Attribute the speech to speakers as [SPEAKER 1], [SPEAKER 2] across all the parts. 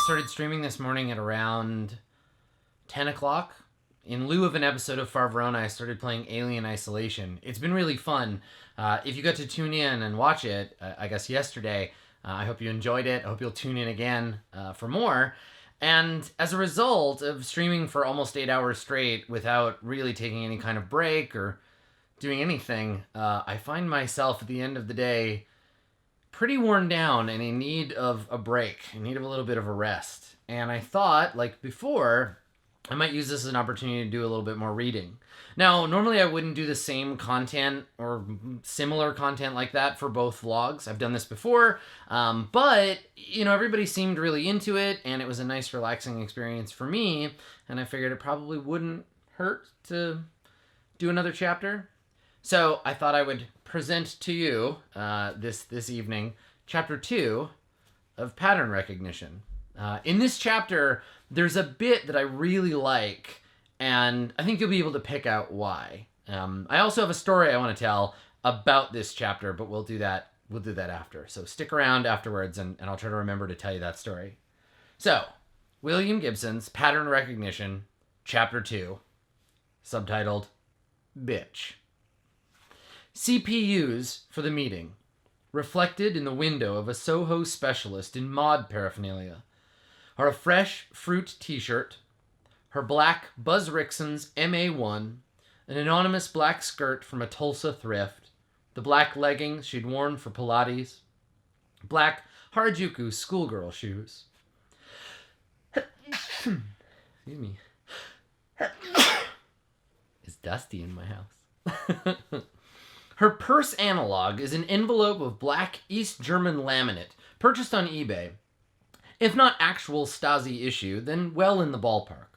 [SPEAKER 1] started streaming this morning at around 10 o'clock. In lieu of an episode of Far Verona, I started playing Alien Isolation. It's been really fun. If you got to tune in and watch it, I guess yesterday, I hope you enjoyed it. I hope you'll tune in again for more. And as a result of streaming for almost 8 hours straight without really taking any kind of break or doing anything, I find myself at the end of the day pretty worn down and in need of a break, in need of a little bit of a rest. And I thought, like before, I might use this as an opportunity to do a little bit more reading. Now, normally I wouldn't do the same content or similar content like that for both vlogs. I've done this before, but, you know, everybody seemed really into it, and it was a nice, relaxing experience for me, and I figured it probably wouldn't hurt to do another chapter. So I thought I would present to you this evening Chapter 2 of Pattern Recognition. In this chapter, there's a bit that I really like, and I think you'll be able to pick out why. I also have a story I want to tell about this chapter, but we'll do that after. So stick around afterwards, and I'll try to remember to tell you that story. So, William Gibson's Pattern Recognition, Chapter 2, subtitled Bitch. CPUs for the meeting, reflected in the window of a Soho specialist in mod paraphernalia, are a fresh fruit t-shirt, her black Buzz Rickson's MA1, an anonymous black skirt from a Tulsa thrift, the black leggings she'd worn for Pilates, black Harajuku schoolgirl shoes. Excuse me. It's dusty in my house. Her purse analog is an envelope of black East German laminate, purchased on eBay. If not actual Stasi issue, then well in the ballpark.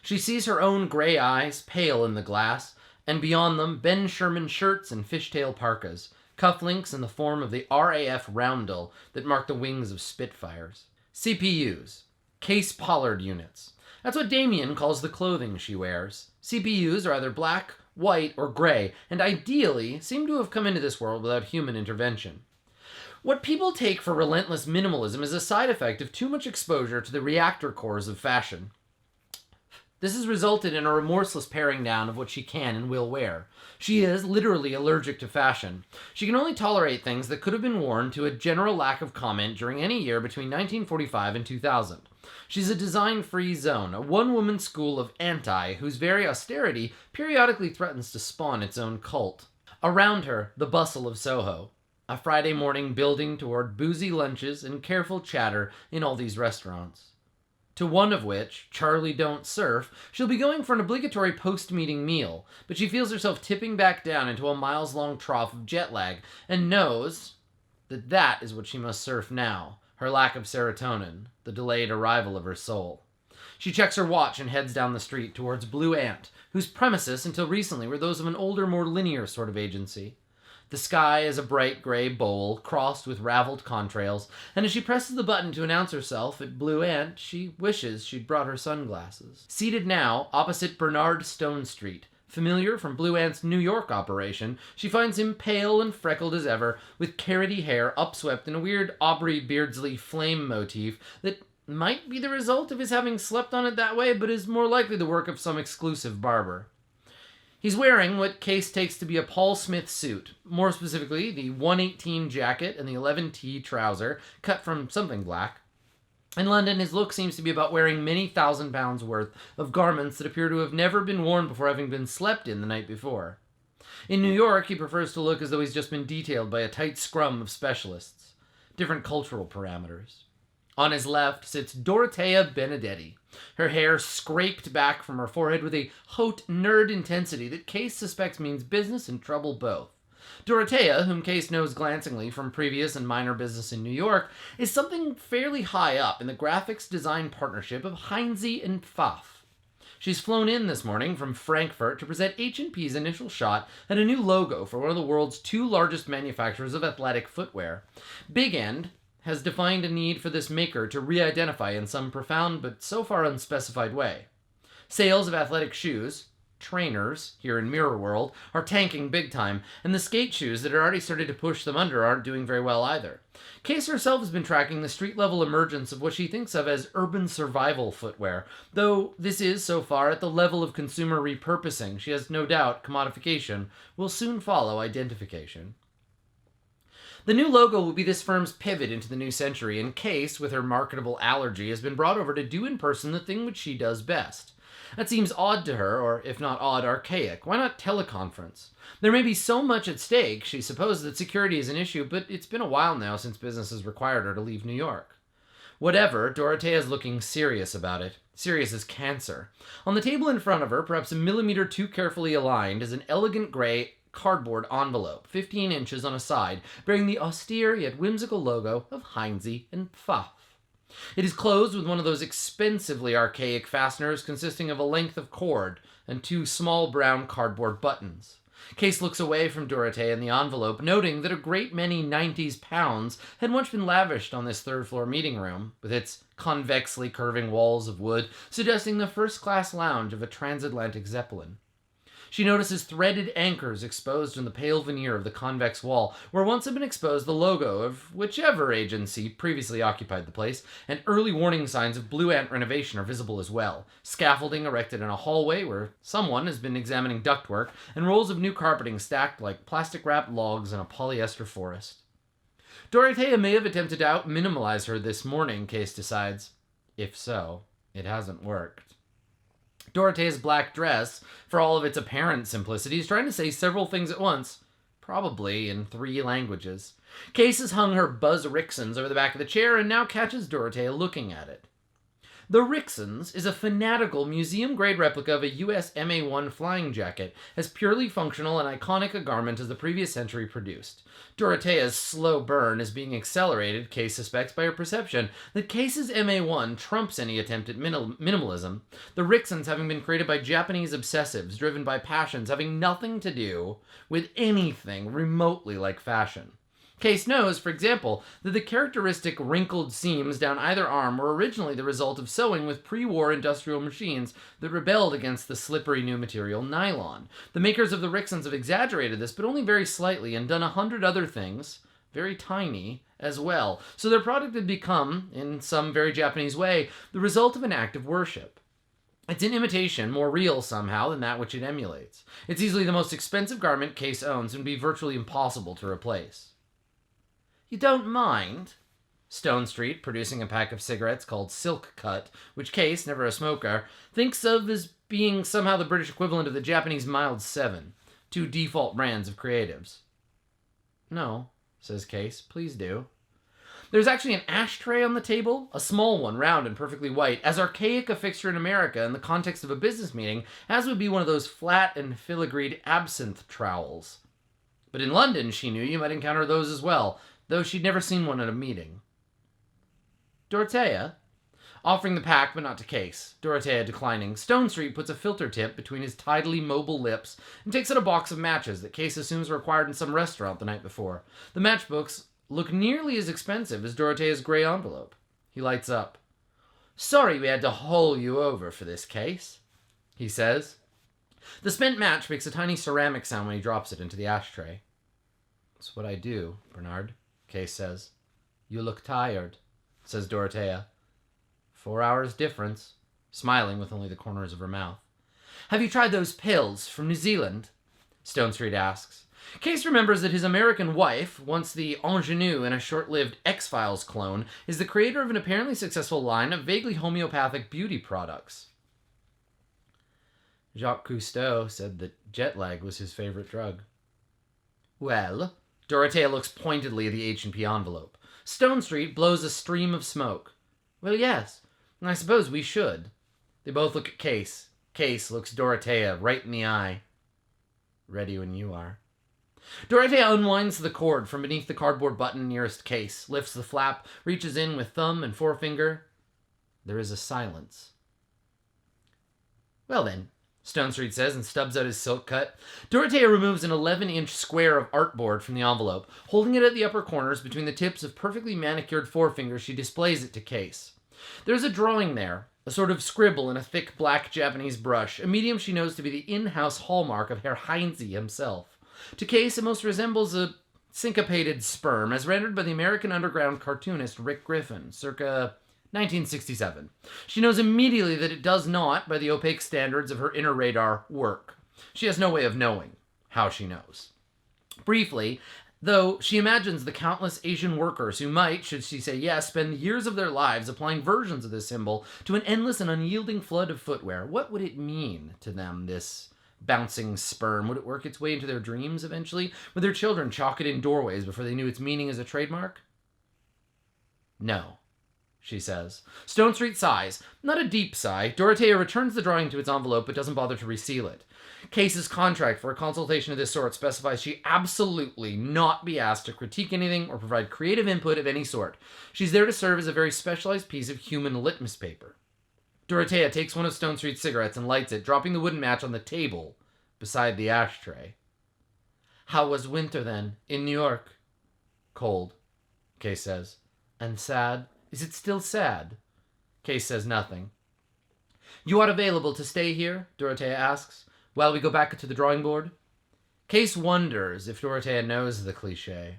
[SPEAKER 1] She sees her own gray eyes pale in the glass, and beyond them, Ben Sherman shirts and fishtail parkas, cufflinks in the form of the RAF roundel that mark the wings of Spitfires. CPUs, case pollard units. That's what Damien calls the clothing she wears. CPUs are either black, white, or gray, and ideally seem to have come into this world without human intervention. What people take for relentless minimalism is a side effect of too much exposure to the reactor cores of fashion. This has resulted in a remorseless paring down of what she can and will wear. She is literally allergic to fashion. She can only tolerate things that could have been worn to a general lack of comment during any year between 1945 and 2000. She's a design-free zone, a one-woman school of anti, whose very austerity periodically threatens to spawn its own cult. Around her, the bustle of Soho. A Friday morning building toward boozy lunches and careful chatter in all these restaurants. To one of which, Charlie Don't Surf, she'll be going for an obligatory post-meeting meal, but she feels herself tipping back down into a miles-long trough of jet lag, and knows that that is what she must surf now, her lack of serotonin, the delayed arrival of her soul. She checks her watch and heads down the street towards Blue Ant, whose premises until recently were those of an older, more linear sort of agency. The sky is a bright gray bowl, crossed with raveled contrails, and as she presses the button to announce herself at Blue Ant, she wishes she'd brought her sunglasses. Seated now opposite Bernard Stone Street, familiar from Blue Ant's New York operation, she finds him pale and freckled as ever, with carroty hair upswept in a weird Aubrey Beardsley flame motif that might be the result of his having slept on it that way, but is more likely the work of some exclusive barber. He's wearing what Case takes to be a Paul Smith suit, more specifically the 118 jacket and the 11T trouser, cut from something black. In London, his look seems to be about wearing many £1,000s worth of garments that appear to have never been worn before having been slept in the night before. In New York, he prefers to look as though he's just been detailed by a tight scrum of specialists. Different cultural parameters. On his left sits Dorothea Benedetti, her hair scraped back from her forehead with a haute nerd intensity that Case suspects means business and trouble both. Dorothea, whom Case knows glancingly from previous and minor business in New York, is something fairly high up in the graphics design partnership of Heinze and Pfaff. She's flown in this morning from Frankfurt to present H&P's initial shot at a new logo for one of the world's two largest manufacturers of athletic footwear. Big End has defined a need for this maker to re-identify in some profound but so far unspecified way. Sales of athletic shoes, trainers, here in Mirror World, are tanking big time, and the skate shoes that had already started to push them under aren't doing very well either. Case herself has been tracking the street-level emergence of what she thinks of as urban survival footwear, though this is, so far, at the level of consumer repurposing. She has no doubt commodification will soon follow identification. The new logo will be this firm's pivot into the new century, and Case, with her marketable allergy, has been brought over to do in person the thing which she does best. That seems odd to her, or if not odd, archaic. Why not teleconference? There may be so much at stake, she supposes that security is an issue, but it's been a while now since business has required her to leave New York. Whatever, Dorothea's looking serious about it. Serious as cancer. On the table in front of her, perhaps a millimeter too carefully aligned, is an elegant gray cardboard envelope, 15 inches on a side, bearing the austere yet whimsical logo of Heinze and Pfaff. It is closed with one of those expensively archaic fasteners consisting of a length of cord and 2 small brown cardboard buttons. Case looks away from Dorothea and the envelope, noting that a great many 90s pounds had once been lavished on this third-floor meeting room, with its convexly curving walls of wood, suggesting the first-class lounge of a transatlantic Zeppelin. She notices threaded anchors exposed in the pale veneer of the convex wall, where once had been exposed the logo of whichever agency previously occupied the place, and early warning signs of Blue Ant renovation are visible as well. Scaffolding erected in a hallway where someone has been examining ductwork, and rolls of new carpeting stacked like plastic-wrapped logs in a polyester forest. Dorothea may have attempted to out-minimalize her this morning, Case decides. If so, it hasn't worked. Dorothea's black dress, for all of its apparent simplicity, is trying to say several things at once, probably in 3 languages. Case has hung her Buzz Rixons over the back of the chair and now catches Dorothea looking at it. The Rixons is a fanatical museum-grade replica of a US MA-1 flying jacket, as purely functional and iconic a garment as the previous century produced. Dorothea's slow burn is being accelerated, Case suspects, by her perception that Case's MA-1 trumps any attempt at minimalism, the Rixons having been created by Japanese obsessives driven by passions having nothing to do with anything remotely like fashion. Case knows, for example, that the characteristic wrinkled seams down either arm were originally the result of sewing with pre-war industrial machines that rebelled against the slippery new material nylon. The makers of the Rixons have exaggerated this, but only very slightly, and done 100 other things, very tiny, as well. So their product had become, in some very Japanese way, the result of an act of worship. It's an imitation, more real somehow than that which it emulates. It's easily the most expensive garment Case owns and would be virtually impossible to replace. You don't mind? Stone Street, producing a pack of cigarettes called Silk Cut, which Case, never a smoker, thinks of as being somehow the British equivalent of the Japanese Mild 7, 2 default brands of creatives. No, says Case, please do. There's actually an ashtray on the table, a small one, round and perfectly white, as archaic a fixture in America in the context of a business meeting as would be one of those flat and filigreed absinthe trowels. But in London, she knew, you might encounter those as well, though she'd never seen one at a meeting. Dorothea, offering the pack but not to Case. Dorothea declining. Stone Street puts a filter tip between his tidily mobile lips and takes out a box of matches that Case assumes were acquired in some restaurant the night before. The matchbooks look nearly as expensive as Dorothea's grey envelope. He lights up. Sorry we had to haul you over for this, Case, he says. The spent match makes a tiny ceramic sound when he drops it into the ashtray. It's what I do, Bernard, Case says. You look tired, says Dorothea. 4 hours difference, smiling with only the corners of her mouth. Have you tried those pills from New Zealand? Stone Street asks. Case remembers that his American wife, once the ingenue in a short-lived X-Files clone, is the creator of an apparently successful line of vaguely homeopathic beauty products. Jacques Cousteau said that jet lag was his favorite drug. Well, Dorothea looks pointedly at the H&P envelope. Stone Street blows a stream of smoke. Well, yes, I suppose we should. They both look at Case. Case looks Dorothea right in the eye. Ready when you are. Dorothea unwinds the cord from beneath the cardboard button nearest Case, lifts the flap, reaches in with thumb and forefinger. There is a silence. Well then, Stone Street says and stubs out his silk cut. Dorothea removes an 11-inch square of artboard from the envelope. Holding it at the upper corners between the tips of perfectly manicured forefingers, she displays it to Case. There's a drawing there, a sort of scribble in a thick black Japanese brush, a medium she knows to be the in-house hallmark of Herr Heinze himself. To Case, it most resembles a syncopated sperm, as rendered by the American underground cartoonist Rick Griffin, circa 1967. She knows immediately that it does not, by the opaque standards of her inner radar, work. She has no way of knowing how she knows. Briefly, though, she imagines the countless Asian workers who might, should she say yes, spend years of their lives applying versions of this symbol to an endless and unyielding flood of footwear. What would it mean to them, this bouncing sperm? Would it work its way into their dreams eventually? Would their children chalk it in doorways before they knew its meaning as a trademark? No, she says. Stone Street sighs. Not a deep sigh. Dorothea returns the drawing to its envelope but doesn't bother to reseal it. Case's contract for a consultation of this sort specifies she absolutely not be asked to critique anything or provide creative input of any sort. She's there to serve as a very specialized piece of human litmus paper. Dorothea takes one of Stone Street's cigarettes and lights it, dropping the wooden match on the table beside the ashtray. How was winter then, in New York? Cold, Case says. And sad? Is it still sad? Case says nothing. You are available to stay here? Dorothea asks. While we go back to the drawing board? Case wonders if Dorothea knows the cliché.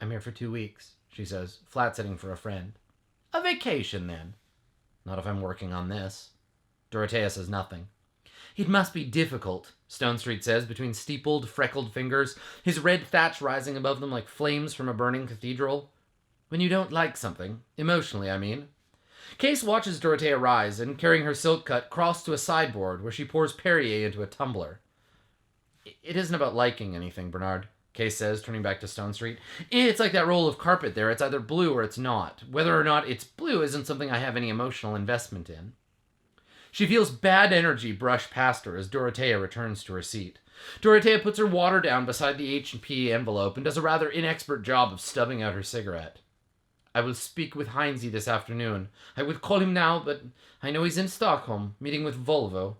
[SPEAKER 1] I'm here for 2 weeks, she says, flat-sitting for a friend. A vacation, then. Not if I'm working on this. Dorothea says nothing. It must be difficult, Stone Street says, between steepled, freckled fingers, his red thatch rising above them like flames from a burning cathedral. When you don't like something, emotionally, I mean. Case watches Dorothea rise and, carrying her silk cut, cross to a sideboard where she pours Perrier into a tumbler. It isn't about liking anything, Bernard, Case says, turning back to Stone Street. It's like that roll of carpet there. It's either blue or it's not. Whether or not it's blue isn't something I have any emotional investment in. She feels bad energy brush past her as Dorothea returns to her seat. Dorothea puts her water down beside the H&P envelope and does a rather inexpert job of stubbing out her cigarette. I will speak with Heinze this afternoon. I would call him now, but I know he's in Stockholm, meeting with Volvo.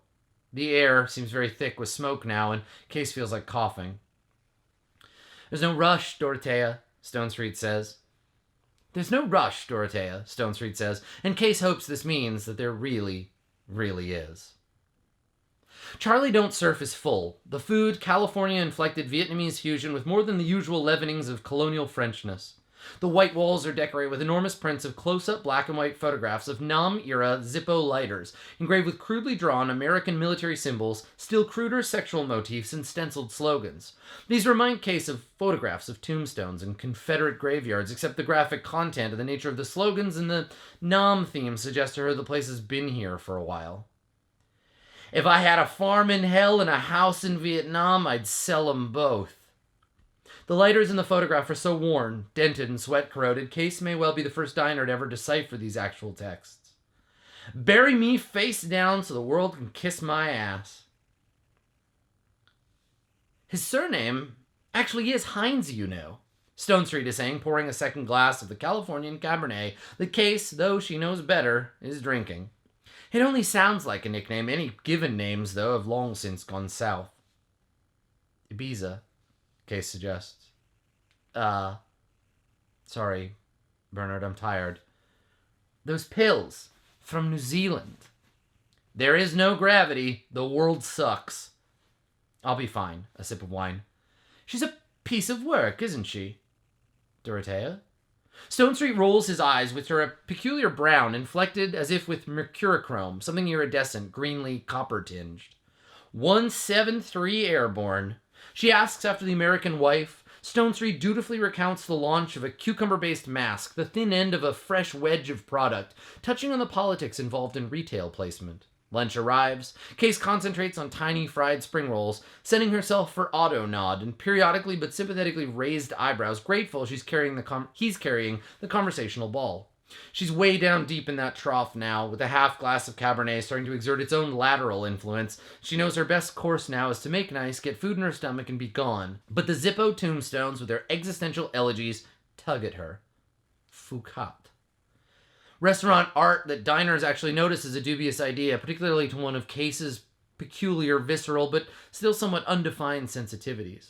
[SPEAKER 1] The air seems very thick with smoke now, and Case feels like coughing. There's no rush, Dorothea, Stone Street says. There's no rush, Dorothea, Stone Street says, and Case hopes this means that there really is. Charlie Don't Surf is full. The food, California-inflected Vietnamese fusion with more than the usual leavenings of colonial Frenchness. The white walls are decorated with enormous prints of close-up black and white photographs of Nam-era Zippo lighters, engraved with crudely drawn American military symbols, still cruder sexual motifs, and stenciled slogans. These remind Case of photographs of tombstones and Confederate graveyards, except the graphic content and the nature of the slogans and the Nam theme suggest to her the place has been here for a while. If I had a farm in hell and a house in Vietnam, I'd sell 'em both. The lighters in the photograph are so worn, dented, and sweat-corroded, Case may well be the first diner to ever decipher these actual texts. Bury me face down so the world can kiss my ass. His surname actually is Heinze, you know, Stone Street is saying, pouring a second glass of the Californian Cabernet that Case, though she knows better, is drinking. It only sounds like a nickname. Any given names, though, have long since gone south. Ibiza, Case suggests. Sorry, Bernard, I'm tired. Those pills from New Zealand. There is no gravity. The world sucks. I'll be fine. A sip of wine. She's a piece of work, isn't she? Dorothea? Stone Street rolls his eyes with her peculiar brown, inflected as if with mercurochrome, something iridescent, greenly copper-tinged. 173 Airborne. She asks after the American wife. Stone Street dutifully recounts the launch of a cucumber-based mask, the thin end of a fresh wedge of product, touching on the politics involved in retail placement. Lunch arrives. Case concentrates on tiny fried spring rolls, sending herself for auto nod and periodically but sympathetically raised eyebrows, grateful he's carrying the conversational ball. She's way down deep in that trough now, with a half glass of Cabernet starting to exert its own lateral influence. She knows her best course now is to make nice, get food in her stomach, and be gone. But the Zippo tombstones, with their existential elegies, tug at her. Foucault. Restaurant art that diners actually notice is a dubious idea, particularly to one of Case's peculiar, visceral, but still somewhat undefined sensitivities.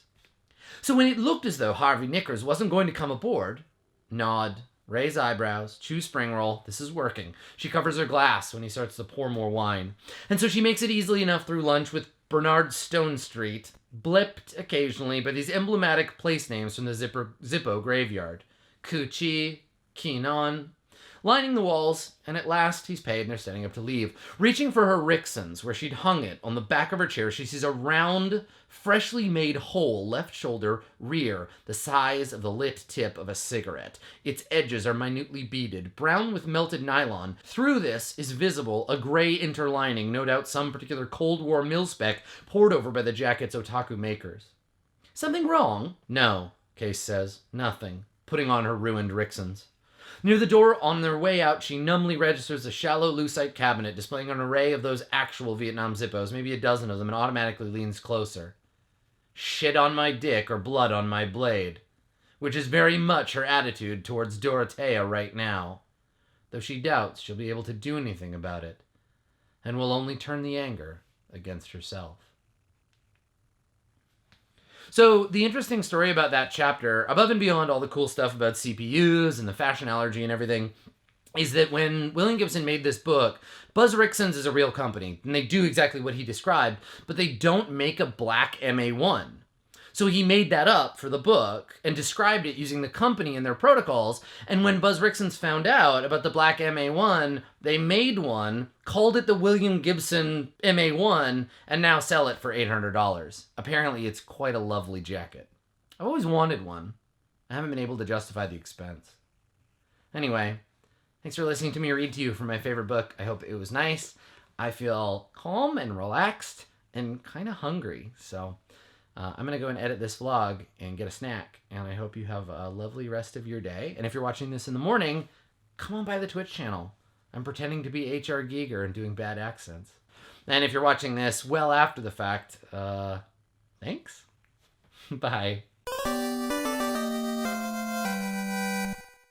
[SPEAKER 1] So when it looked as though Harvey Nickers wasn't going to come aboard, nod, raise eyebrows, chew spring roll. This is working. She covers her glass when he starts to pour more wine. And so she makes it easily enough through lunch with Bernard Stone Street, blipped occasionally by these emblematic place names from the Zippo graveyard. Cucci, Keenan, lining the walls, and at last he's paid and they're setting up to leave. Reaching for her Rixon's, where she'd hung it on the back of her chair, she sees a round, freshly made hole, left shoulder, rear, the size of the lit tip of a cigarette. Its edges are minutely beaded, brown with melted nylon. Through this is visible a gray interlining, no doubt some particular Cold War mil-spec poured over by the jacket's otaku makers. Something wrong? No, Case says. Nothing. Putting on her ruined Rixon's. Near the door, on their way out, she numbly registers a shallow lucite cabinet displaying an array of those actual Vietnam Zippos, maybe a dozen of them, and automatically leans closer. Shit on my dick or blood on my blade, which is very much her attitude towards Dorothea right now, though she doubts she'll be able to do anything about it, and will only turn the anger against herself. So the interesting story about that chapter, above and beyond all the cool stuff about CPUs and the fashion allergy and everything, is that when William Gibson made this book, Buzz Rixon's is a real company, and they do exactly what he described, but they don't make a black MA1. So he made that up for the book and described it using the company and their protocols, and when Buzz Rixon's found out about the black MA1, they made one, called it the William Gibson MA1, and now sell it for $800. Apparently it's quite a lovely jacket. I've always wanted one. I haven't been able to justify the expense. Anyway, thanks for listening to me read to you from my favorite book. I hope it was nice. I feel calm and relaxed and kind of hungry, so I'm going to go and edit this vlog and get a snack, and I hope you have a lovely rest of your day. And if you're watching this in the morning, come on by the Twitch channel. I'm pretending to be H.R. Giger and doing bad accents. And if you're watching this well after the fact, thanks. Bye.